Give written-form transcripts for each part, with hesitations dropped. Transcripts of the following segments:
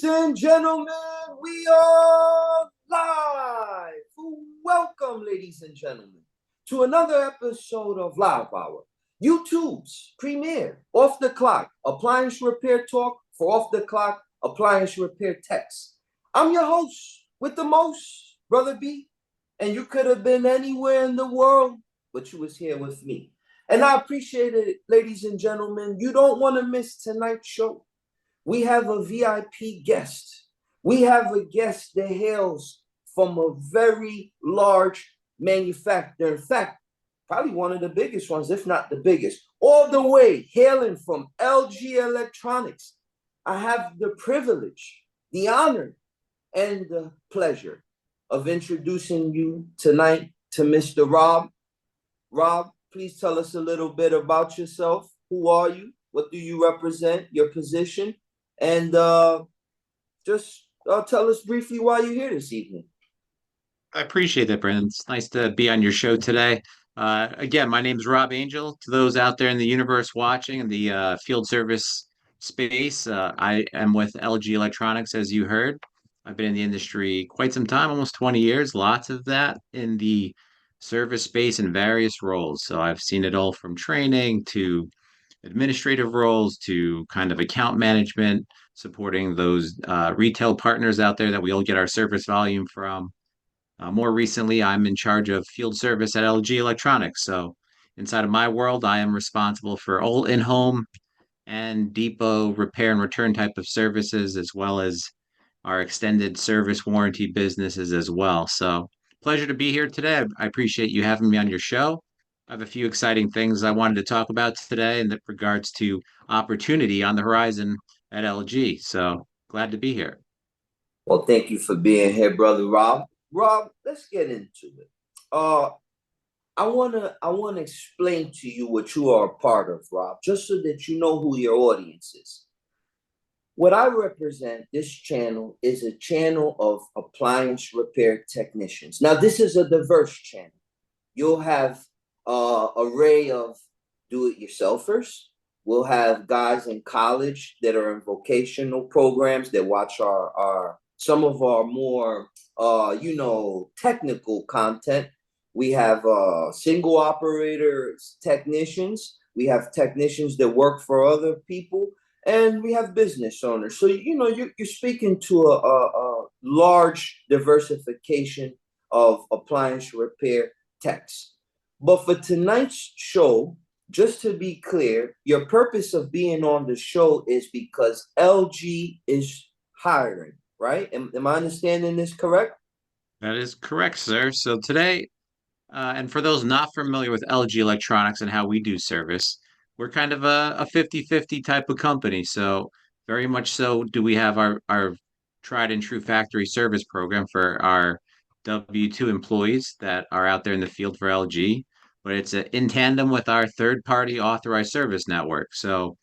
and gentlemen, we are live. Welcome, ladies and gentlemen, to another episode of Live Hour, YouTube's premier off the clock appliance repair talk for off the clock appliance repair techs. I'm your host with the most, Brother B, and you could have been anywhere in the world, but you was here with me. And I appreciate it, ladies and gentlemen. You don't want to miss tonight's show. We have a VIP guest. We have a guest that hails from a very large manufacturer. In fact, probably one of the biggest ones, if not the biggest. All the way hailing from LG Electronics. I have the privilege, the honor, and the pleasure of introducing you tonight to Mr. Rob. Rob, please tell us a little bit about yourself. Who are you? What do you represent? Your position? And just tell us briefly why you're here this evening. I appreciate that, Brandon. It's nice to be on your show today. Again, my name is Rob Angel. To those out there in the universe watching in the field service space, I am with LG Electronics, as you heard. I've been in the industry quite some time, almost 20 years, lots of that in the service space in various roles. So I've seen it all from training to administrative roles to kind of account management, supporting those retail partners out there that we all get our service volume from. More recently, I'm in charge of field service at LG Electronics. So inside of my world, I am responsible for all in-home and depot repair and return type of services, as well as our extended service warranty businesses as well. So pleasure to be here today. I appreciate you having me on your show. I have a few exciting things I wanted to talk about today in regards to opportunity on the horizon at LG. So glad to be here. Well, thank you for being here, Brother Rob. Rob, let's get into it. I wanna explain to you what you are a part of, Rob, just so that you know who your audience is. What I represent, this channel, is a channel of appliance repair technicians. Now, this is a diverse channel. You'll have an array of do-it-yourselfers. We'll have guys in college that are in vocational programs that watch our some of our more technical content. We have single operators, technicians. We have technicians that work for other people, and we have business owners. So you're speaking to a large diversification of appliance repair techs. But for tonight's show, just to be clear, your purpose of being on the show is because LG is hiring, right? Am I understanding this correct? That is correct, sir. So today, and for those not familiar with LG Electronics and how we do service, we're kind of a 50-50 type of company. So very much so do we have our tried and true factory service program for our W-2 employees that are out there in the field for LG, but it's in tandem with our third-party authorized service network. So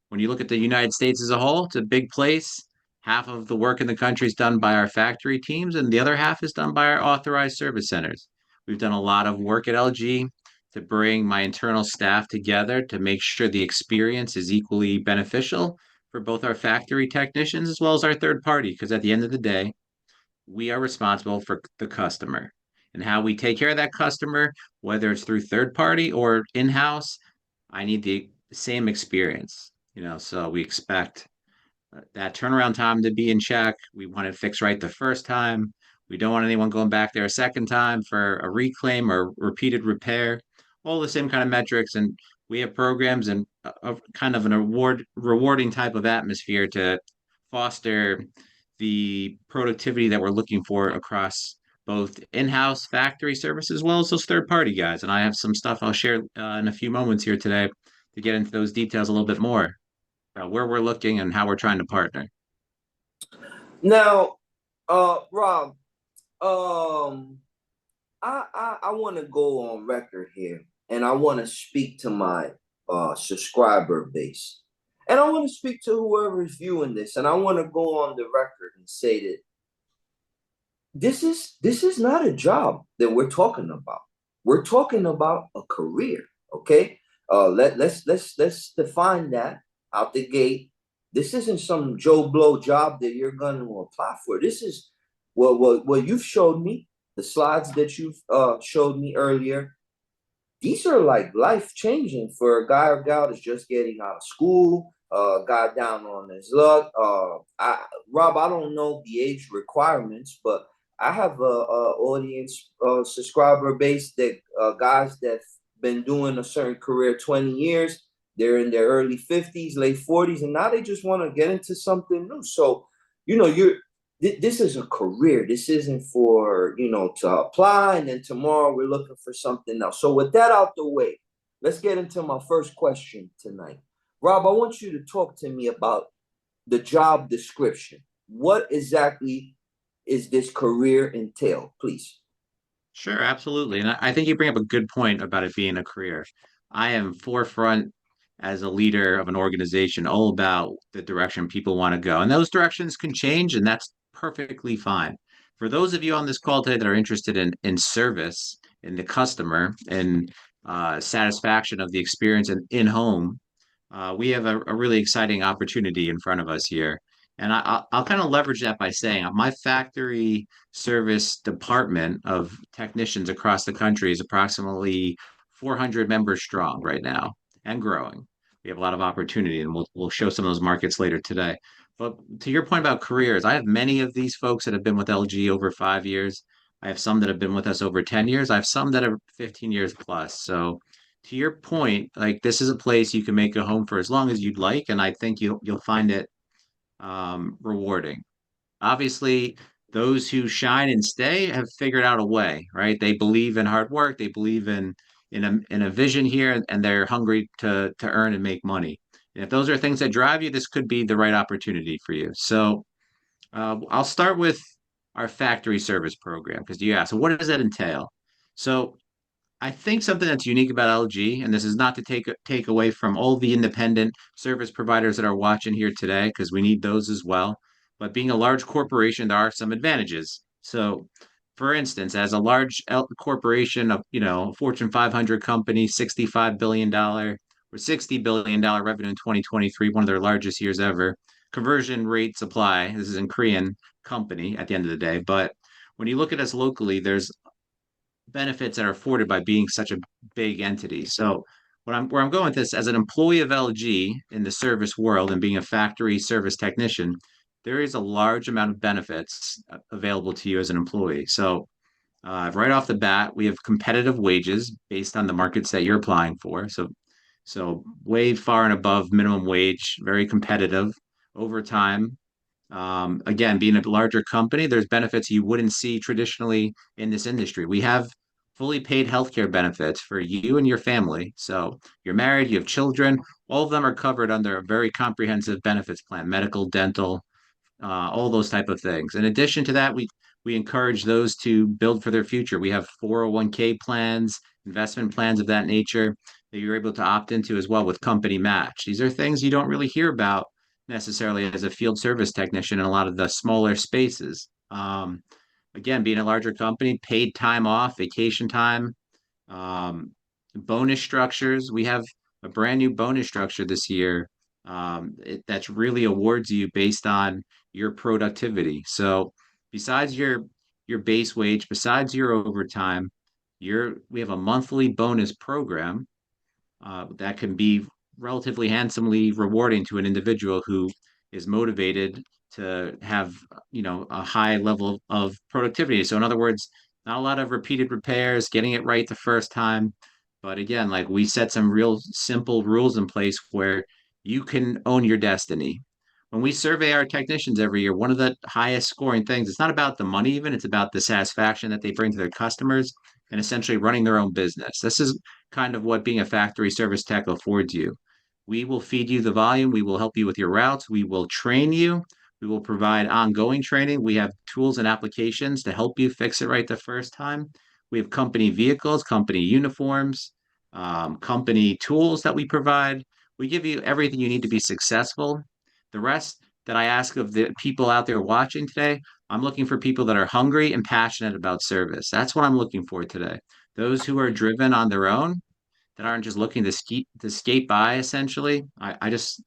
when you look at the United States as a whole, it's a big place. Half of the work in the country is done by our factory teams, and the other half is done by our authorized service centers. We've done a lot of work at LG to bring my internal staff together to make sure the experience is equally beneficial for both our factory technicians as well as our third party, because at the end of the day, we are responsible for the customer and how we take care of that customer, whether it's through third party or in-house. I need the same experience, so we expect that turnaround time to be in check. We want it fixed right the first time. We don't want anyone going back there a second time for a reclaim or repeated repair. All the same kind of metrics, and we have programs and a kind of an rewarding type of atmosphere to foster the productivity that we're looking for across both in-house factory service as well as those third-party guys. And I have some stuff I'll share in a few moments here today to get into those details a little bit more about where we're looking and how we're trying to partner. Now, Rob, I want to go on record here, and I want to speak to my subscriber base, and I want to speak to whoever is viewing this, and I want to go on the record and say that this is not a job that we're talking about. We're talking about a career. Okay, let's define that out the gate. This isn't some Joe Blow job that you're going to apply for. This is what you've showed me, the slides that you've showed me earlier. These are like life changing for a guy or gal that's just getting out of school, got down on his luck. Rob, I don't know the age requirements, but I have a audience subscriber base that guys that've been doing a certain career 20 years. They're in their early 50s, late 40s, and now they just want to get into something new. So, you're this is a career. This isn't for, to apply and then tomorrow we're looking for something else. So with that out the way, let's get into my first question tonight. Rob, I want you to talk to me about the job description. What exactly is this career entail, please? Sure, absolutely. And I think you bring up a good point about it being a career. I am forefront as a leader of an organization all about the direction people want to go. And those directions can change, and that's perfectly fine. For those of you on this call today that are interested in service, in the customer, and satisfaction of the experience in home, we have a really exciting opportunity in front of us here. And I'll kind of leverage that by saying my factory service department of technicians across the country is approximately 400 members strong right now and growing. We have a lot of opportunity, and we'll show some of those markets later today. But to your point about careers, I have many of these folks that have been with LG over 5 years. I have some that have been with us over 10 years. I have some that are 15 years plus. So to your point, like this is a place you can make a home for as long as you'd like, and I think you'll find it rewarding. Obviously, those who shine and stay have figured out a way, right? They believe in hard work, they believe in a vision here, and they're hungry to earn and make money. And if those are things that drive you, this could be the right opportunity for you. So I'll start with our factory service program because you asked, so what does that entail? So I think something that's unique about LG, and this is not to take away from all the independent service providers that are watching here today, because we need those as well. But being a large corporation, there are some advantages. So, for instance, as a large corporation of Fortune 500 company, $65 billion or $60 billion revenue in 2023, one of their largest years ever. Conversion rates apply. This is in Korean company at the end of the day, but when you look at us locally, there's benefits that are afforded by being such a big entity. So where I'm going with this, as an employee of LG in the service world and being a factory service technician, there is a large amount of benefits available to you as an employee. So right off the bat, we have competitive wages based on the markets that you're applying for. So way far and above minimum wage, very competitive. Overtime, again, being a larger company, there's benefits you wouldn't see traditionally in this industry. We have fully paid healthcare benefits for you and your family. So you're married, you have children, all of them are covered under a very comprehensive benefits plan, medical, dental, all those type of things. In addition to that, we encourage those to build for their future. We have 401k plans, investment plans of that nature that you're able to opt into as well with company match. These are things you don't really hear about necessarily as a field service technician in a lot of the smaller spaces. Again, being a larger company, paid time off, vacation time, um, bonus structures. We have a brand new bonus structure this year that's really awards you based on your productivity. So besides your base wage, besides your overtime, we have a monthly bonus program that can be relatively handsomely rewarding to an individual who is motivated to have a high level of productivity. So in other words, not a lot of repeated repairs, getting it right the first time. But again, like we set some real simple rules in place where you can own your destiny. When we survey our technicians every year, one of the highest scoring things, it's not about the money even, it's about the satisfaction that they bring to their customers and essentially running their own business. This is kind of what being a factory service tech affords you. We will feed you the volume. We will help you with your routes. We will train you. We will provide ongoing training. We have tools and applications to help you fix it right the first time. We have company vehicles, company uniforms, company tools that we provide. We give you everything you need to be successful. The rest that I ask of the people out there watching today, I'm looking for people that are hungry and passionate about service. That's what I'm looking for today. Those who are driven on their own, that aren't just looking to skate by essentially. I just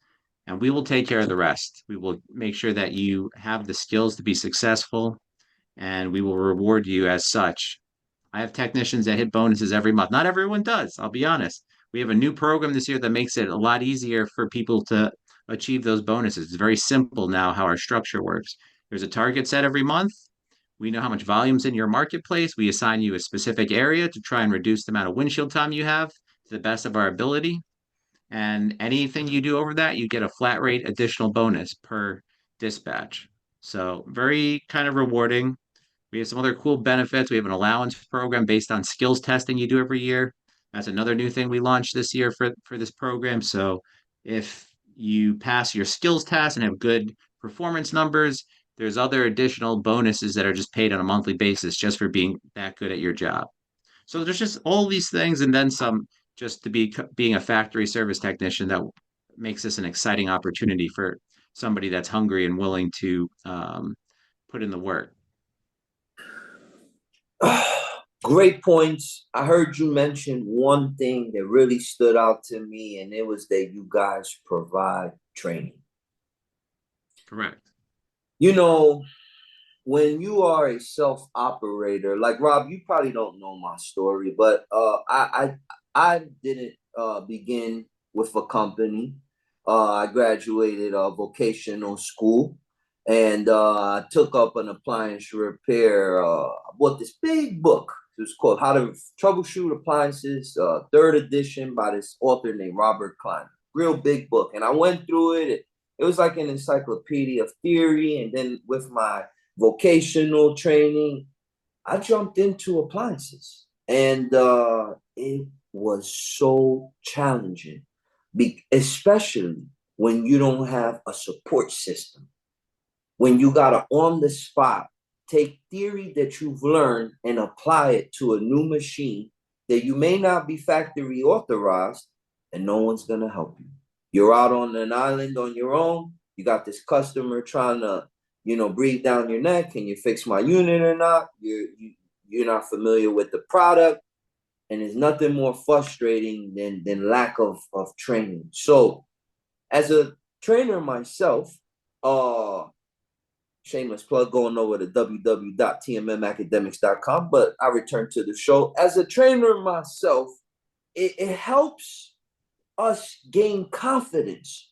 and we will take care of the rest. We will make sure that you have the skills to be successful, and we will reward you as such. I have technicians that hit bonuses every month. Not everyone does, I'll be honest. We have a new program this year that makes it a lot easier for people to achieve those bonuses. It's very simple now how our structure works. There's a target set every month. We know how much volume's in your marketplace. We assign you a specific area to try and reduce the amount of windshield time you have to the best of our ability. And anything you do over that, you get a flat rate additional bonus per dispatch. So very kind of rewarding. We have some other cool benefits. We have an allowance program based on skills testing you do every year. That's another new thing we launched this year for this program. So if you pass your skills test and have good performance numbers, there's other additional bonuses that are just paid on a monthly basis just for being that good at your job. So there's just all these things and then some just to be being a factory service technician that makes this an exciting opportunity for somebody that's hungry and willing to put in the work. Great points. I heard you mention one thing that really stood out to me, and it was that you guys provide training. Correct. You know, when you are a self-operator, like Rob, you probably don't know my story, but I didn't begin with a company. I graduated vocational school, and I took up an appliance repair. I bought this big book. It was called How to Troubleshoot Appliances, third edition by this author named Robert Klein. Real big book. And I went through it. It was like an encyclopedia of theory. And then with my vocational training, I jumped into appliances. And it was so challenging, especially when you don't have a support system. When you got to on the spot take theory that you've learned and apply it to a new machine that you may not be factory authorized, and no one's going to help you. You're out on an island on your own. You got this customer trying to, breathe down your neck. Can you fix my unit or not? You're not familiar with the product. And there's nothing more frustrating than lack of training. So as a trainer myself, shameless plug, going over to www.tmmacademics.com, but I return to the show. As a trainer myself, it helps us gain confidence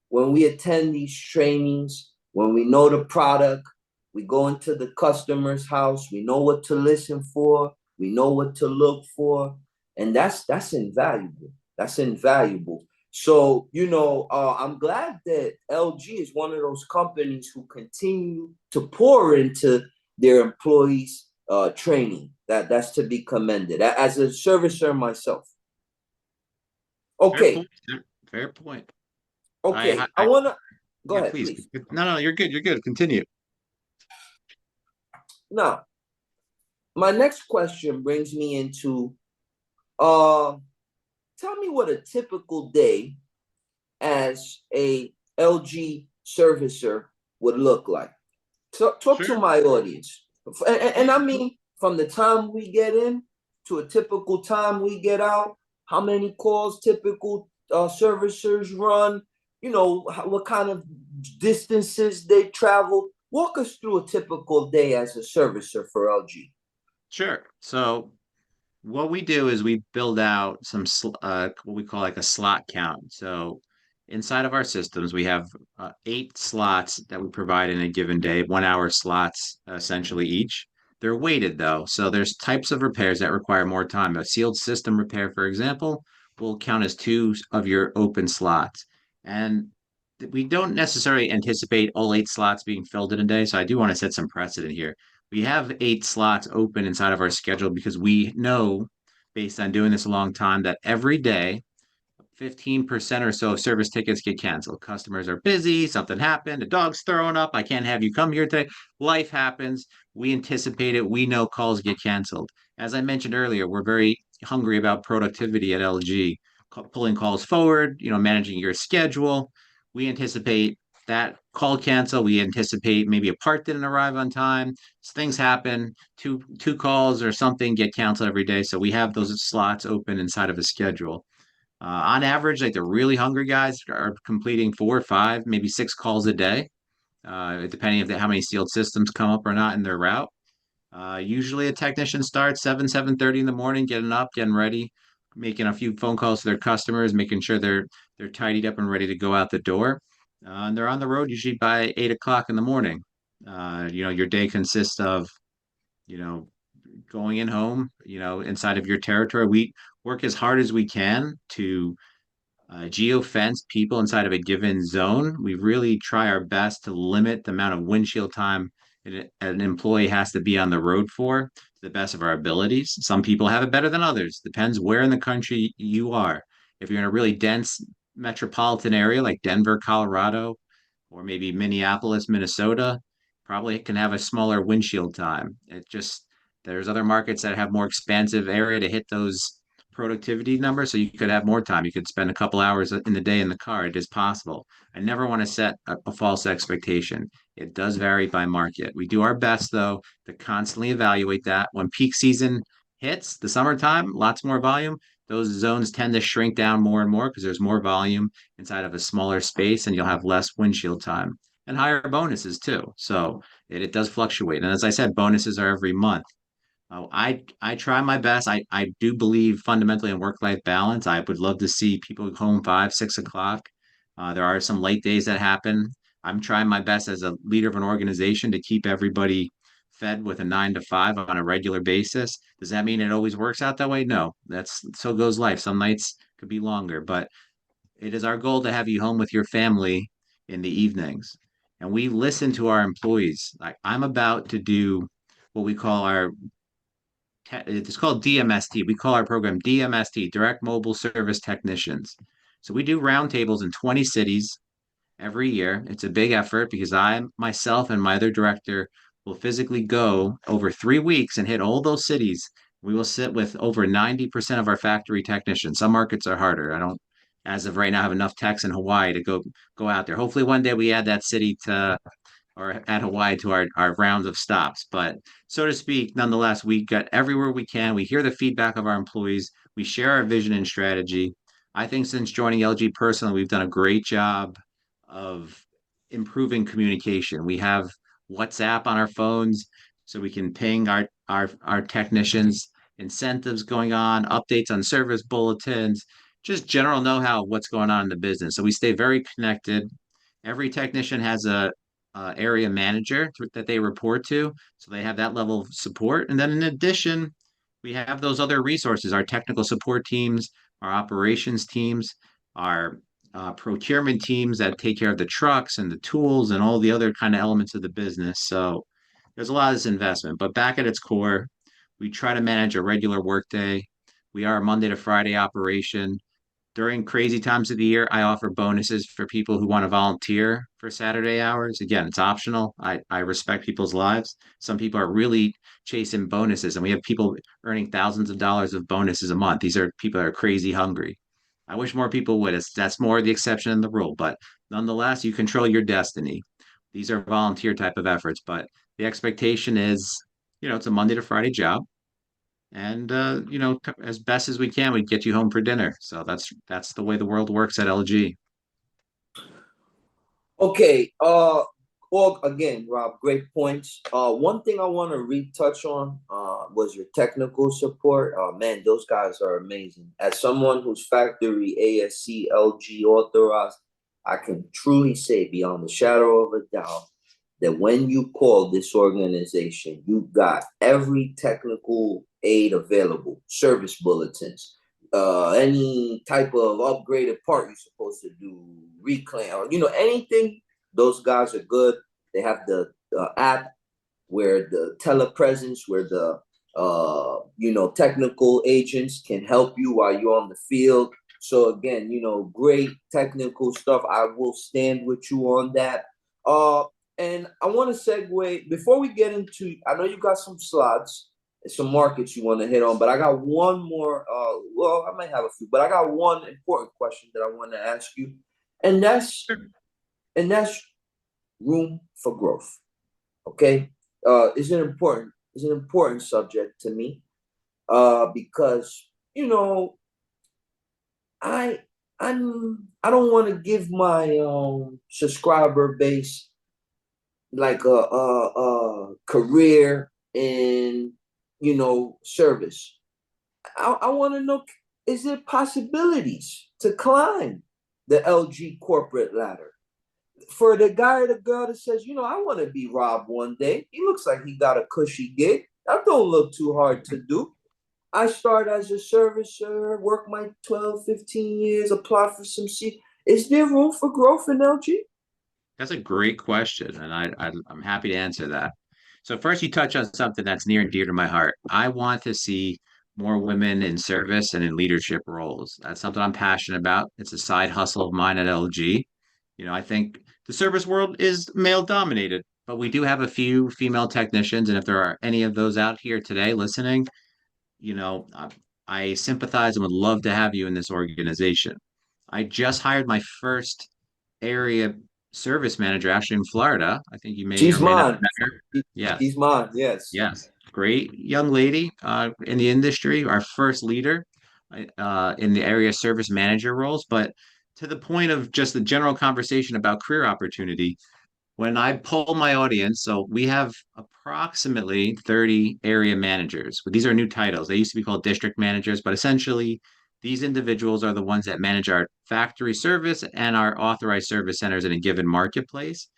when we attend these trainings, when we know the product, we go into the customer's house, we know what to listen for, we know what to look for, and that's invaluable. That's invaluable. So, I'm glad that LG is one of those companies who continue to pour into their employees' training. That's to be commended. As a servicer myself. Okay. Fair point. Okay. I want to go ahead, please. please. No, you're good. You're good. Continue. Now, my next question brings me into tell me what a typical day as a LG servicer would look like. Talk to my audience. And I mean, from the time we get in to a typical time we get out, how many calls typical servicers run, what kind of distances they travel. Walk us through a typical day as a servicer for LG. Sure. So what we do is we build out some what we call like a slot count. So inside of our systems, we have 8 slots that we provide in a given day, 1 hour slots essentially each. They're weighted though. So there's types of repairs that require more time. A sealed system repair, for example, will count as 2 of your open slots. And we don't necessarily anticipate all 8 slots being filled in a day. So I do want to set some precedent here. We have 8 slots open inside of our schedule because we know, based on doing this a long time, that every day 15% or so of service tickets get canceled. Customers are busy, something happened, a dog's throwing up, I can't have you come here today. Life happens. We anticipate it. We know calls get canceled. As I mentioned earlier, we're very hungry about productivity at LG, pulling calls forward, managing your schedule. We anticipate that call cancel. We anticipate maybe a part didn't arrive on time. Things happen. Two calls or something get canceled every day. So we have those slots open inside of a schedule. On average, like the really hungry guys are completing 4 or 5, maybe 6 calls a day, depending if how many sealed systems come up or not in their route. Usually a technician starts 7:30 in the morning, getting up, getting ready, making a few phone calls to their customers, making sure they're tidied up and ready to go out the door. And they're on the road usually by 8 o'clock in the morning. Your day consists of, you know, going in home, inside of your territory. We work as hard as we can to geofence people inside of a given zone. We really try our best to limit the amount of windshield time an employee has to be on the road for to the best of our abilities. Some people have it better than others. Depends where in the country you are. If you're in a really dense metropolitan area like Denver, Colorado, or maybe Minneapolis, Minnesota, probably can have a smaller windshield time. There's other markets that have more expansive area to hit those productivity numbers, so you could have more time. You could spend a couple hours in the day in the car. It is possible. I never want to set a false expectation. It does vary by market. We do our best, though, to constantly evaluate that. When peak season hits, the summertime, lots more volume, those zones tend to shrink down more and more because there's more volume inside of a smaller space and you'll have less windshield time and higher bonuses too. So it does fluctuate. And as I said, bonuses are every month. I try my best. I do believe fundamentally in work-life balance. I would love to see people home 5, 6 o'clock. There are some late days that happen. I'm trying my best as a leader of an organization to keep everybody fed with a 9 to 5 on a regular basis. Does that mean it always works out that way? No. That's so goes life. Some nights could be longer, but it is our goal to have you home with your family in the evenings. And we listen to our employees. Like I'm about to do what we call it's called DMST. We call our program DMST, Direct Mobile Service Technicians. So we do roundtables in 20 cities every year. It's a big effort because I myself and my other director will physically go over 3 weeks and hit all those cities. We will sit with over 90% of our factory technicians. Some markets are harder. I don't, as of right now, have enough techs in Hawaii to go out there. Hopefully, one day we add that city to or at Hawaii to our rounds of stops. But so to speak, nonetheless, we get everywhere we can. We hear the feedback of our employees. We share our vision and strategy. I think since joining LG personally, we've done a great job of improving communication. We have WhatsApp on our phones, so we can ping our technicians, incentives going on, updates on service bulletins, just general know-how of what's going on in the business. So we stay very connected. Every technician has a area manager that they report to, so they have that level of support. And then in addition, we have those other resources: our technical support teams, our operations teams, our procurement teams that take care of the trucks and the tools and all the other kind of elements of the business. So there's a lot of this investment, but back at its core, we try to manage a regular workday. We are a Monday to Friday operation. During crazy times of the year, I offer bonuses for people who want to volunteer for Saturday hours. Again, it's optional. I respect people's lives. Some people are really chasing bonuses, and we have people earning thousands of dollars of bonuses a month. These are people that are crazy hungry. I wish more people would. That's more the exception than the rule. But nonetheless, you control your destiny. These are volunteer type of efforts, but the expectation is, it's a Monday to Friday job and as best as we can, we get you home for dinner. So that's the way the world works at LG. Okay. Well, again, Rob, great points. One thing I want to retouch on was your technical support. Man, those guys are amazing. As someone who's factory ASC LG authorized, I can truly say beyond the shadow of a doubt that when you call this organization, you got every technical aid available, service bulletins, any type of upgraded part you're supposed to do, reclaim, or anything. Those guys are good. They have the app where the telepresence, where the technical agents can help you while you're on the field. So again, great technical stuff. I will stand with you on that. And I want to segue before we get into. I know you got some slots, some markets you want to hit on, but I got one more. Well, I might have a few, but I got one important question that I want to ask you, and that's room for growth. Okay, is an important subject to me, because I I don't want to give my subscriber base like a career in service. I want to know, is there possibilities to climb the LG corporate ladder? For the guy or the girl that says, I want to be Rob one day. He looks like he got a cushy gig. That don't look too hard to do. I start as a servicer, work my 12, 15 years, apply for some seat. Is there room for growth in LG? That's a great question, and I'm happy to answer that. So first, you touch on something that's near and dear to my heart. I want to see more women in service and in leadership roles. That's something I'm passionate about. It's a side hustle of mine at LG. I think the service world is male dominated, but we do have a few female technicians, and if there are any of those out here today listening, you know, I, I sympathize and would love to have you in this organization. I just hired my first area service manager actually in Florida. I think you may or She's may not mine. have met her. She's Yes, mine. Yes. yes. Great young lady in the industry, our first leader in the area service manager roles. But to the point of just the general conversation about career opportunity, when I poll my audience, so we have approximately 30 area managers. These are new titles. They used to be called district managers, but essentially, these individuals are the ones that manage our factory service and our authorized service centers in a given marketplace.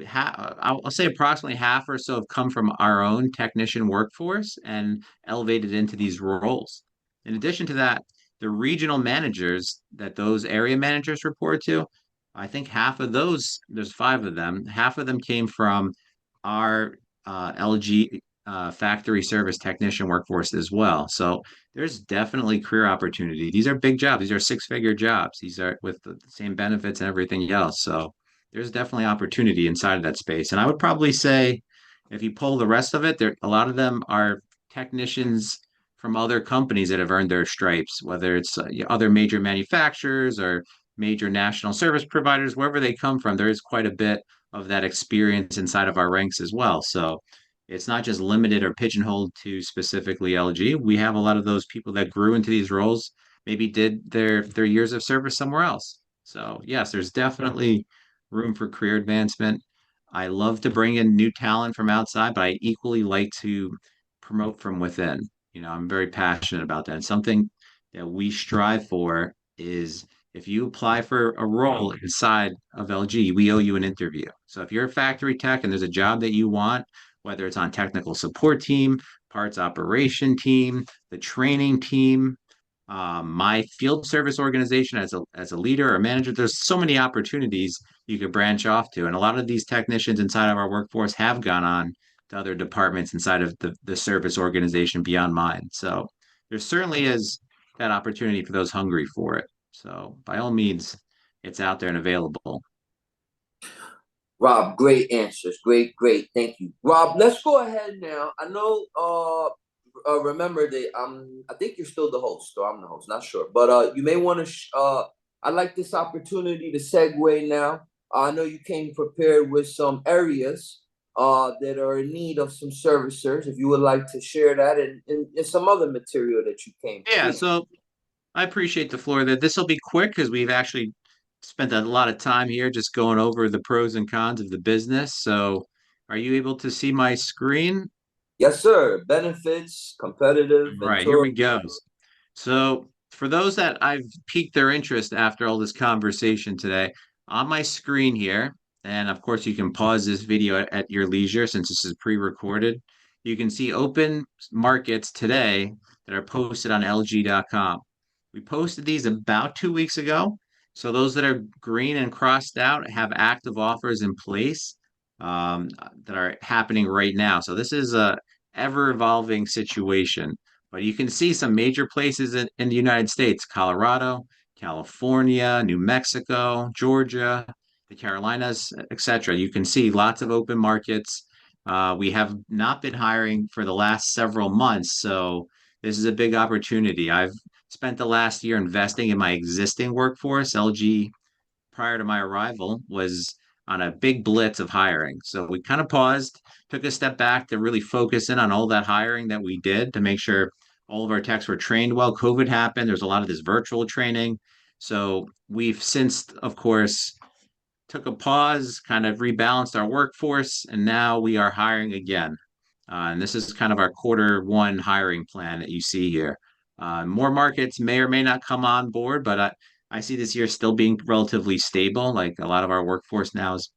I'll say approximately half or so have come from our own technician workforce and elevated into these roles. In addition to that, the regional managers that those area managers report to, I think half of those, there's five of them, half of them came from our LG factory service technician workforce as well. So there's definitely career opportunity. These are big jobs. These are six-figure jobs. These are with the same benefits and everything else. So there's definitely opportunity inside of that space. And I would probably say if you pull the rest of it, there a lot of them are technicians from other companies that have earned their stripes, whether it's other major manufacturers or major national service providers, wherever they come from, there is quite a bit of that experience inside of our ranks as well. So it's not just limited or pigeonholed to specifically LG. We have a lot of those people that grew into these roles, maybe did their years of service somewhere else. So yes, there's definitely room for career advancement. I love to bring in new talent from outside, but I equally like to promote from within. I'm very passionate about that. And something that we strive for is if you apply for a role inside of LG, we owe you an interview. So if you're a factory tech and there's a job that you want, whether it's on technical support team, parts operation team, the training team, my field service organization as a leader or manager, there's so many opportunities you could branch off to. And a lot of these technicians inside of our workforce have gone on to other departments inside of the service organization beyond mine. So there certainly is that opportunity for those hungry for it. So by all means, it's out there and available. Rob, great answers. Great, great. Thank you. Rob, let's go ahead now. I know remember that I think you're still the host, or I'm the host, not sure. But you may want to I like this opportunity to segue now. I know you came prepared with some areas that are in need of some servicers. If you would like to share that and some other material that you came, Yeah, please. so I appreciate the floor there. This will be quick because we've actually spent a lot of time here just going over the pros and cons of the business. So, are you able to see my screen? Yes, sir. Benefits, competitive, All right, here Ventura. we go. So, for those that I've piqued their interest after all this conversation today, on my screen here, and of course, you can pause this video at your leisure since this is pre-recorded. You can see open markets today that are posted on LG.com. We posted these about 2 weeks ago. So those that are green and crossed out have active offers in place that are happening right now. So this is a ever evolving situation. But you can see some major places in the United States: Colorado, California, New Mexico, Georgia, the Carolinas, etc. You can see lots of open markets. We have not been hiring for the last several months, so this is a big opportunity. I've spent the last year investing in my existing workforce. LG, prior to my arrival, was on a big blitz of hiring. So we kind of paused, took a step back to really focus in on all that hiring that we did to make sure All of our techs were trained well. COVID happened. There's a lot of this virtual training. So we've since, of course, took a pause, kind of rebalanced our workforce, and now we are hiring again. And this is kind of our quarter 1 hiring plan that you see here. More markets may or may not come on board, but I see this year still being relatively stable. Like a lot of our workforce now is,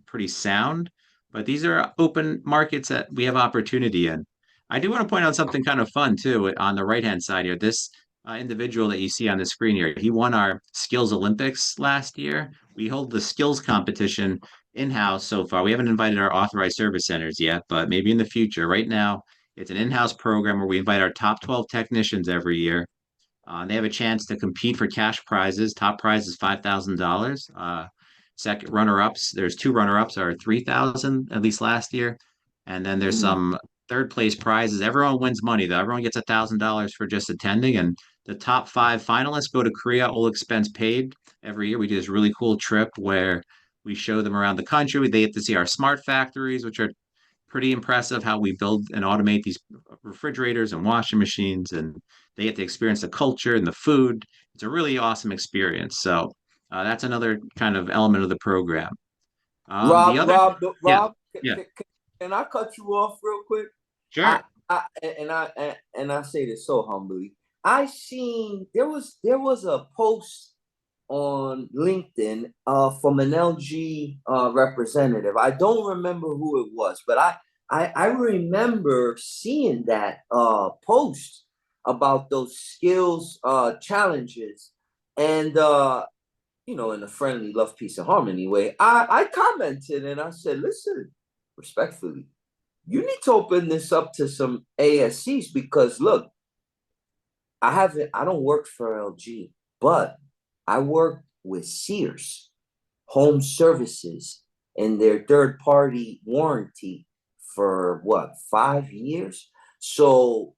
pretty sound. But these are open markets that we have opportunity in. I do want to point out something kind of fun too on the right-hand side here. This individual that you see on the screen here, he won our Skills Olympics last year. We hold the skills competition in-house so far. We haven't invited our authorized service centers yet, but maybe in the future. Right now, it's an in-house program where we invite our top 12 technicians every year. They have a chance to compete for cash prizes. Top prize is $5,000. Second runner-ups, there's two runner-ups are 3,000 at least last year, and then there's Mm. some third place prizes. Everyone wins money though. Everyone gets $1,000 for just attending, and the top 5 finalists go to Korea, all expense paid. Every year we do this really cool trip where we show them around the country. They get to see our smart factories, which are pretty impressive how we build and automate these refrigerators and washing machines, and they get to experience the culture and the food. It's a really awesome experience. So that's another kind of element of the program. The Rob, other, Rob, yeah, Rob, yeah, can I cut you off real quick? I, sure. and I say this so humbly. I seen there was a post on LinkedIn from an LG representative. I don't remember who it was, but I remember seeing that post about those skills challenges, and in a friendly love, peace, and harmony way, I commented and I said, listen, respectfully, you need to open this up to some ASCs because look, I don't work for LG, but I work with Sears Home Services and their third party warranty for what, 5 years? So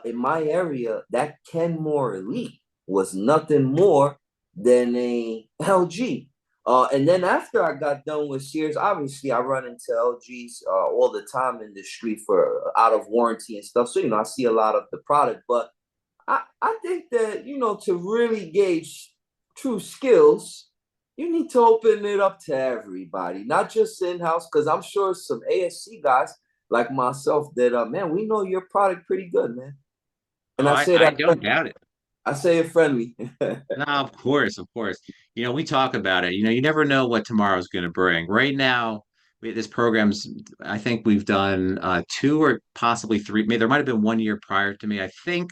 in my area, that Kenmore Elite was nothing more than a LG. And then after I got done with Sears, obviously I run into LGs all the time in the street for out of warranty and stuff. So I see a lot of the product, but I think that, to really gauge true skills, you need to open it up to everybody, not just in-house, because I'm sure some ASC guys like myself that, man, we know your product pretty good, man. Oh, And I say I that, don't doubt it. I say it friendly. No, of course, of course. We talk about it. You never know what tomorrow's going to bring. Right now, this program's, I think we've done two or possibly three. Maybe there might have been 1 year prior to me. I think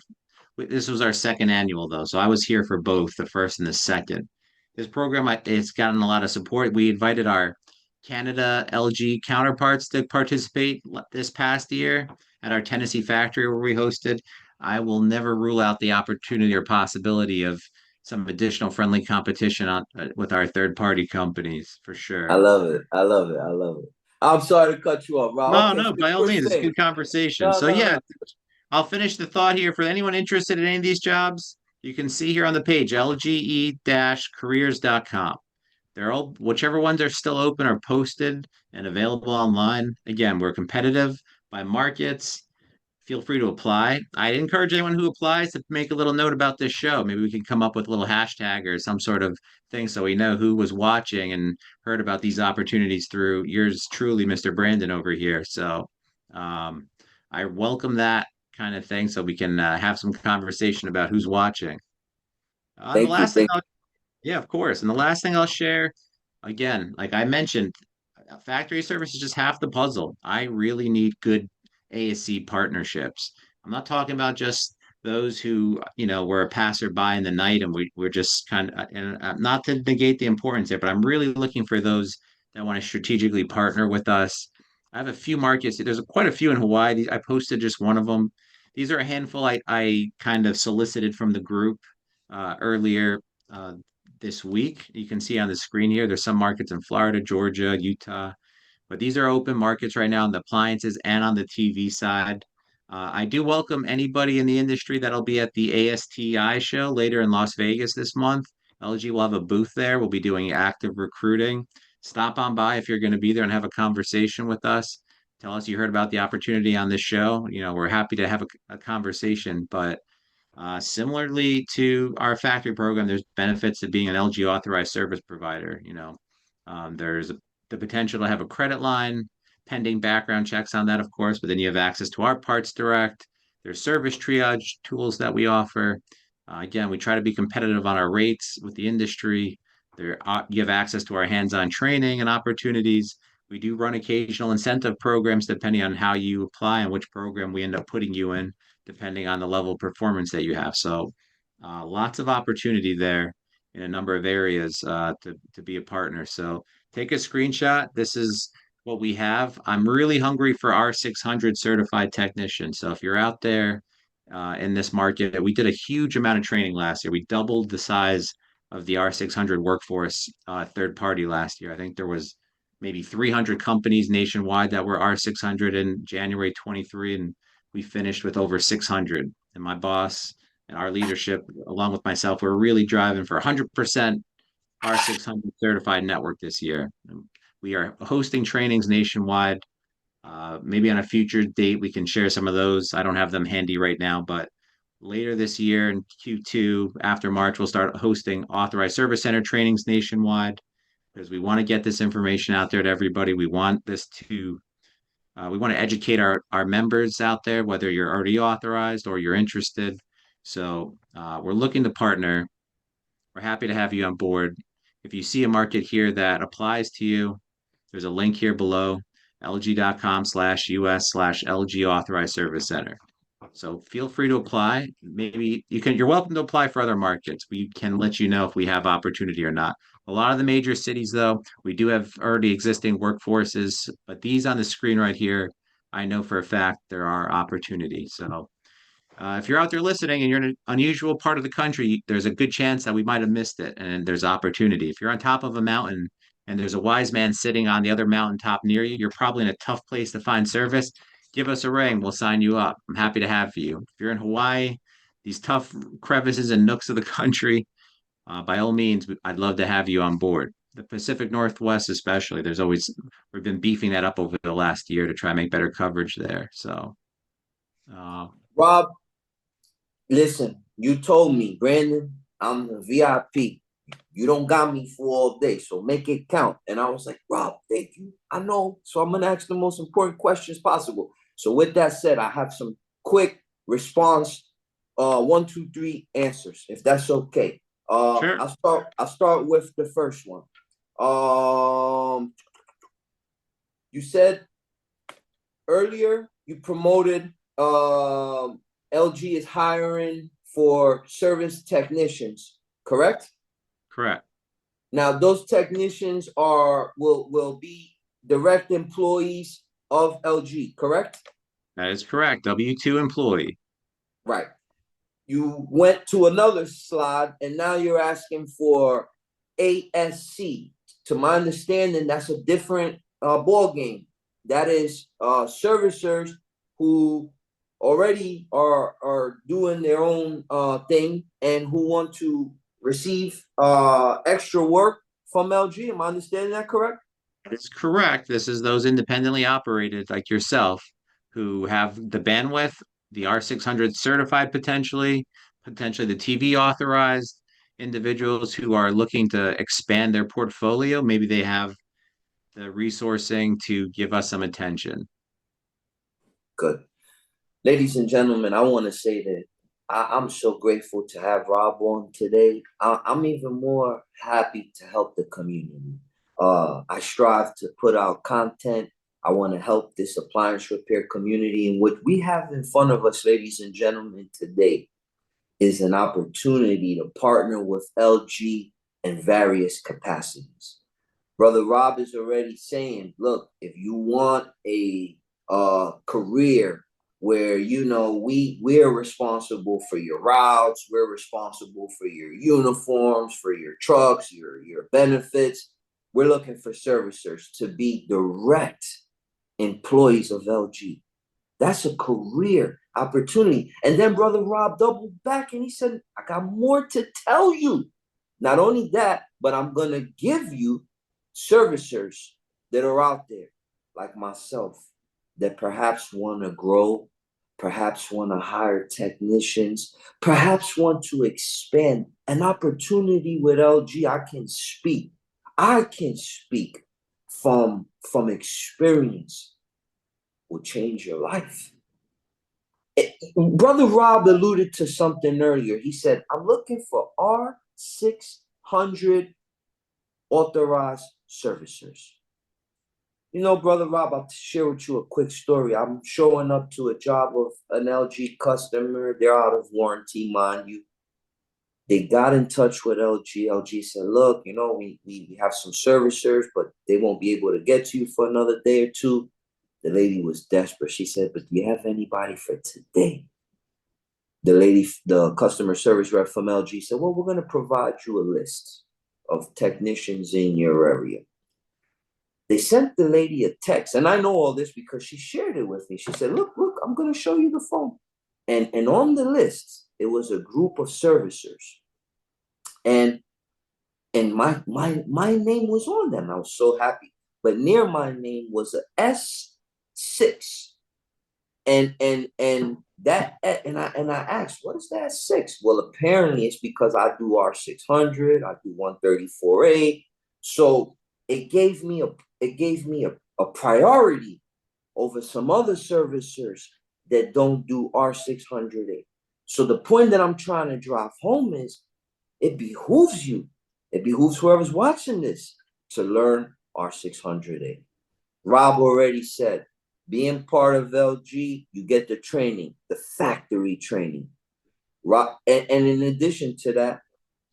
this was our second annual, though. So I was here for both the first and the second. This program, it's gotten a lot of support. We invited our Canada LG counterparts to participate this past year at our Tennessee factory where we hosted. I will never rule out the opportunity or possibility of some additional friendly competition with our third party companies for I sure. love it. I love it. I love it. I'm sorry to cut you off, Rob. No, Okay, so no, you by all were means, it's a saying, good conversation. no, So no, yeah, no. I'll finish the thought here for anyone interested in any of these jobs. You can see here on the page, lge-careers.com. They're all, whichever ones are still open are posted and available online. Again, we're competitive by markets. Feel free to apply. I encourage anyone who applies to make a little note about this show. Maybe we can come up with a little hashtag or some sort of thing so we know who was watching and heard about these opportunities through yours truly, Mr. Brandon over here. So um, I welcome that kind of thing so we can have some conversation about who's watching. And the Thank you. last thing yeah, of course. And the last thing I'll share, again, like I mentioned, factory service is just half the puzzle. I really need good ASC partnerships. I'm not talking about just those who, were a passerby in the night and we're just kind of, and not to negate the importance there, but I'm really looking for those that want to strategically partner with us. I have a few markets. There's quite a few in Hawaii. I posted just one of them. These are a handful I kind of solicited from the group earlier uh, this week. You can see on the screen here, there's some markets in Florida, Georgia, Utah, but these are open markets right now on the appliances and on the TV side. I do welcome anybody in the industry that'll be at the ASTI show later in Las Vegas this month. LG will have a booth there. We'll be doing active recruiting. Stop on by if you're going to be there and have a conversation with us. tell us you heard about the opportunity on this show. We're happy to have a conversation, but similarly to our factory program, there's benefits to being an LG authorized service provider. There's the potential to have a credit line, pending background checks on that, of course, but then you have access to our Parts Direct. There's service triage tools that we offer. Again, we try to be competitive on our rates with the industry. You have access to our hands-on training and opportunities. We do run occasional incentive programs depending on how you apply and which program we end up putting you in, depending on the level of performance that you have. So, lots of opportunity there in a number of areas to be a partner. So, take a screenshot. This is what we have. I'm really hungry for R600 certified technicians. So, if you're out there in this market, we did a huge amount of training last year. We doubled the size of the R600 workforce third party last year. I think there was maybe 300 companies nationwide that were R600 in January 23, and we finished with over 600. And my boss and our leadership, along with myself, we're really driving for 100% R600 certified network this year. We are hosting trainings nationwide. Maybe on a future date, we can share some of those. I don't have them handy right now, but later this year in Q2, after March, we'll start hosting authorized service center trainings nationwide because we want to get this information out there to everybody. We want we want to educate our members out there, whether you're already authorized or you're interested. So we're looking to partner. We're happy to have you on board. If you see a market here that applies to you, there's a link here below, lg.com/US/LG authorized service center. So feel free to apply. Maybe you're welcome to apply for other markets. We can let you know if we have opportunity or not. A lot of the major cities, though, we do have already existing workforces, but these on the screen right here, I know for a fact there are opportunities. So if you're out there listening and you're in an unusual part of the country, there's a good chance that we might have missed it and there's opportunity. If you're on top of a mountain and there's a wise man sitting on the other mountaintop near you, you're probably in a tough place to find service. Give us a ring. We'll sign you up. I'm happy to have you. If you're in Hawaii, these tough crevices and nooks of the country, by all means, I'd love to have you on board. The Pacific Northwest, especially, we've been beefing that up over the last year to try and make better coverage there. So, Rob, listen, you told me, Brandon, I'm the VIP. You don't got me for all day, so make it count. And I was like, Rob, thank you. I know. So I'm going to ask the most important questions possible. So with that said, I have some quick response, 1, 2, 3 answers, if that's okay. sure. I'll start with the first one. You said earlier you promoted LG is hiring for service technicians, correct? Correct. Now those technicians will be direct employees of LG, correct? That is correct. W-2 employee. Right. You went to another slide and now you're asking for ASC. To my understanding, that's a different ball game. That is servicers who already are doing their own thing and who want to receive extra work from LG. Am I understanding that correct? It's correct. This is those independently operated like yourself who have the bandwidth, the R600 certified potentially the TV authorized individuals who are looking to expand their portfolio. Maybe they have the resourcing to give us some attention. Good. Ladies and gentlemen, I want to say that I'm so grateful to have Rob on today. I'm even more happy to help the community. I strive to put out content. I want to help this appliance repair community. And what we have in front of us, ladies and gentlemen, today is an opportunity to partner with LG in various capacities. Brother Rob is already saying, look, if you want a career where we're responsible for your routes, we're responsible for your uniforms, for your trucks, your benefits. We're looking for servicers to be direct employees of LG. That's a career opportunity. And then Brother Rob doubled back and he said, I got more to tell you. Not only that, but I'm going to give you servicers that are out there like myself that perhaps want to grow, perhaps want to hire technicians, perhaps want to expand an opportunity with LG. I can speak from experience will change your life. Brother Rob alluded to something earlier. He said, I'm looking for R600 authorized servicers. You know, Brother Rob, I'll share with you a quick story. I'm showing up to a job of an LG customer. They're out of warranty, mind you. They got in touch with LG. LG said, look, you know, we have some servicers, but they won't be able to get to you for another day or two. The lady was desperate. She said, but do you have anybody for today? The customer service rep from LG said, well, we're going to provide you a list of technicians in your area. They sent the lady a text, and I know all this because she shared it with me. She said, look, I'm going to show you the phone. And on the list, it was a group of servicers. And my name was on them. I was so happy. But near my name was a S6. And I asked, what is that six? Well, apparently it's because I do R600, I do 134A. So it gave me a priority over some other servicers that don't do R600A. So the point that I'm trying to drive home is it behooves you, it behooves whoever's watching this to learn R600A. Rob already said, being part of LG, you get the training, the factory training. And in addition to that,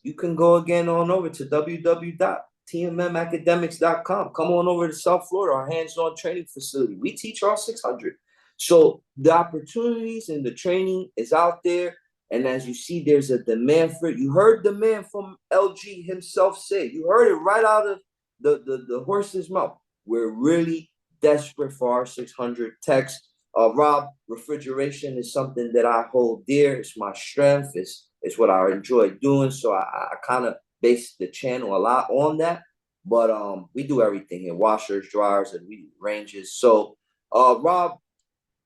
you can go again on over to www.tmmacademics.com. Come on over to South Florida, our hands-on training facility. We teach R600. So the opportunities and the training is out there. And as you see, there's a demand for it. You heard the man from LG himself say, you heard it right out of the horse's mouth. We're really desperate for R600 techs. Rob, refrigeration is something that I hold dear. It's my strength. It's what I enjoy doing. So I kind of base the channel a lot on that. But we do everything here: washers, dryers, and we ranges. So Rob,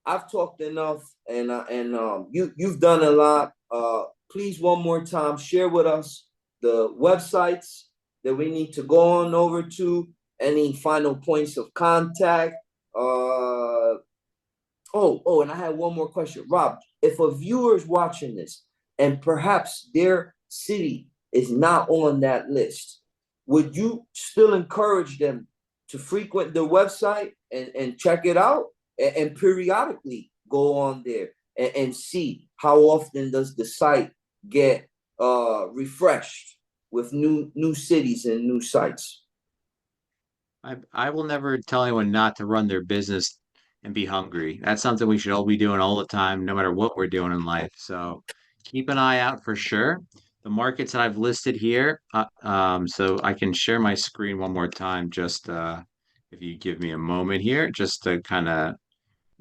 I've talked enough, and you've done a lot. Please, one more time, share with us the websites that we need to go on over to. Any final points of contact? And I had one more question, Rob. If a viewer is watching this and perhaps their city is not on that list, would you still encourage them to frequent the website and check it out and periodically go on there and see how often does the site get refreshed with new cities and new sites? I will never tell anyone not to run their business and be hungry. That's something we should all be doing all the time, no matter what we're doing in life. So keep an eye out for sure. The markets that I've listed here, so I can share my screen one more time, just if you give me a moment here, just to kind of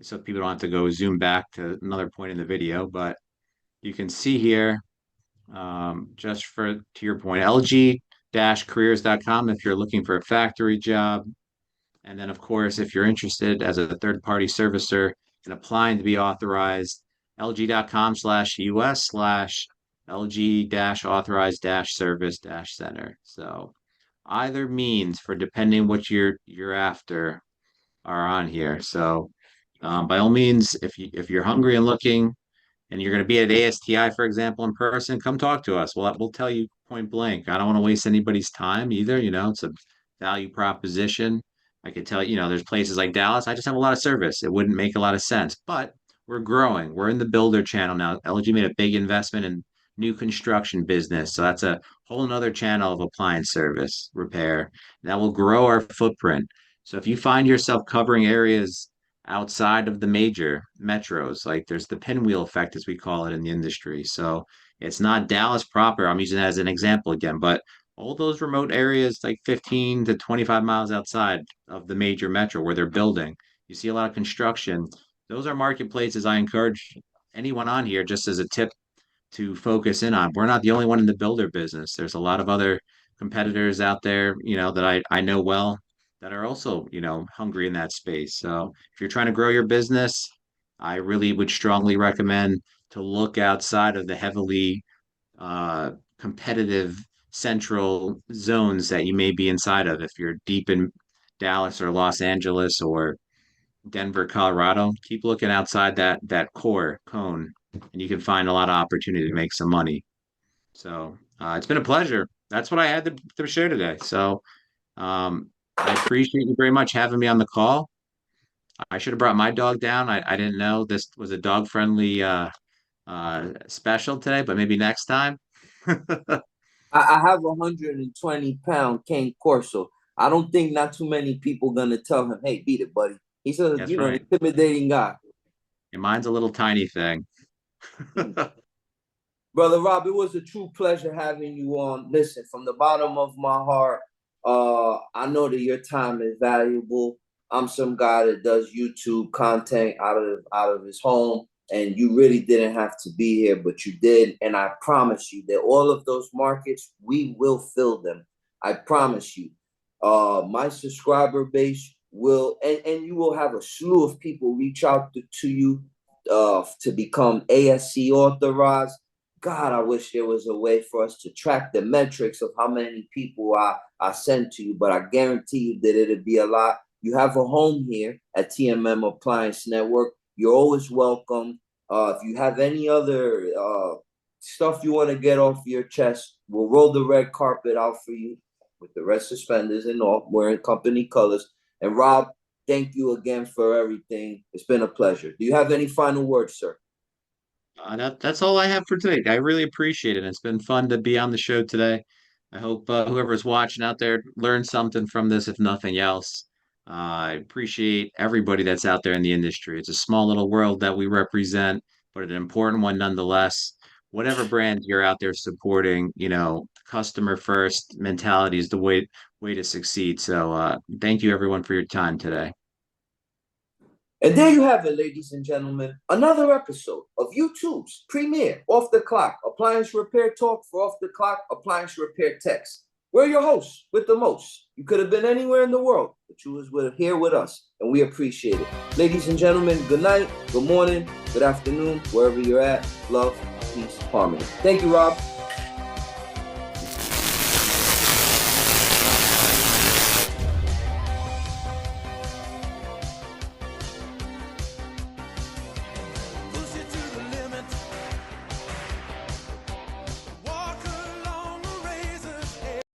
so people don't have to go zoom back to another point in the video. But you can see here, just for to your point, lg-careers.com if you're looking for a factory job. And then, of course, if you're interested as a third-party servicer and applying to be authorized, lg.com/us/lg-authorized-service-center. So either means for depending what you're after are on here. So by all means, if you're hungry and looking, and you're going to be at ASTI, for example, in person, come talk to us. We'll tell you point blank. I don't want to waste anybody's time either. You know, it's a value proposition. I could tell you, there's places like Dallas. I just have a lot of service. It wouldn't make a lot of sense, but we're growing. We're in the builder channel now. LG made a big investment in new construction business. So that's a whole nother channel of appliance service repair that will grow our footprint. So if you find yourself covering areas outside of the major metros. Like there's the pinwheel effect, as we call it in the industry. So it's not Dallas proper. I'm using that as an example again, but all those remote areas, like 15 to 25 miles outside of the major metro where they're building, you see a lot of construction. Those are marketplaces I encourage anyone on here, just as a tip, to focus in on. We're not the only one in the builder business. There's a lot of other competitors out there, that I know well. that are also, hungry in that space. So if you're trying to grow your business, I really would strongly recommend to look outside of the heavily uh, competitive central zones that you may be inside of. If you're deep in Dallas or Los Angeles or Denver, Colorado, keep looking outside that core cone, and you can find a lot of opportunity to make some money. So it's been a pleasure. That's what I had to share today. So I appreciate you very much having me on the call. I should have brought my dog down. I didn't know this was a dog friendly special today, but maybe next time. I have a 120-pound cane corso. I don't think not too many people gonna tell him, "Hey, beat it, buddy." He's a That's right. intimidating guy. And mine's a little tiny thing. Mm. Brother Rob, it was a true pleasure having you on. Listen, from the bottom of my heart, I know that your time is valuable. I'm some guy that does YouTube content out of his home, and you really didn't have to be here, but you did. And I promise you that all of those markets, we will fill them. I promise you. My subscriber base will, and you will have a slew of people reach out to you to become ASC authorized. God, I wish there was a way for us to track the metrics of how many people I send to you, but I guarantee you that it'll be a lot. You have a home here at TMM Appliance Network. You're always welcome. If you have any other stuff you want to get off your chest, we'll roll the red carpet out for you with the red suspenders and all, wearing company colors. And Rob, thank you again for everything. It's been a pleasure. Do you have any final words, sir? That's all I have for today. I really appreciate it. It's been fun to be on the show today. I hope whoever's watching out there learned something from this, if nothing else. I appreciate everybody that's out there in the industry. It's a small little world that we represent, but an important one nonetheless. Whatever brand you're out there supporting, customer first mentality is the way to succeed. So thank you everyone for your time today. And there you have it, ladies and gentlemen. Another episode of YouTube's premier Off the Clock Appliance Repair Talk for Off the Clock Appliance Repair Techs. We're your hosts with the most. You could have been anywhere in the world, but you was here with us, and we appreciate it. Ladies and gentlemen, good night, good morning, good afternoon, wherever you're at. Love, peace, harmony. Thank you, Rob.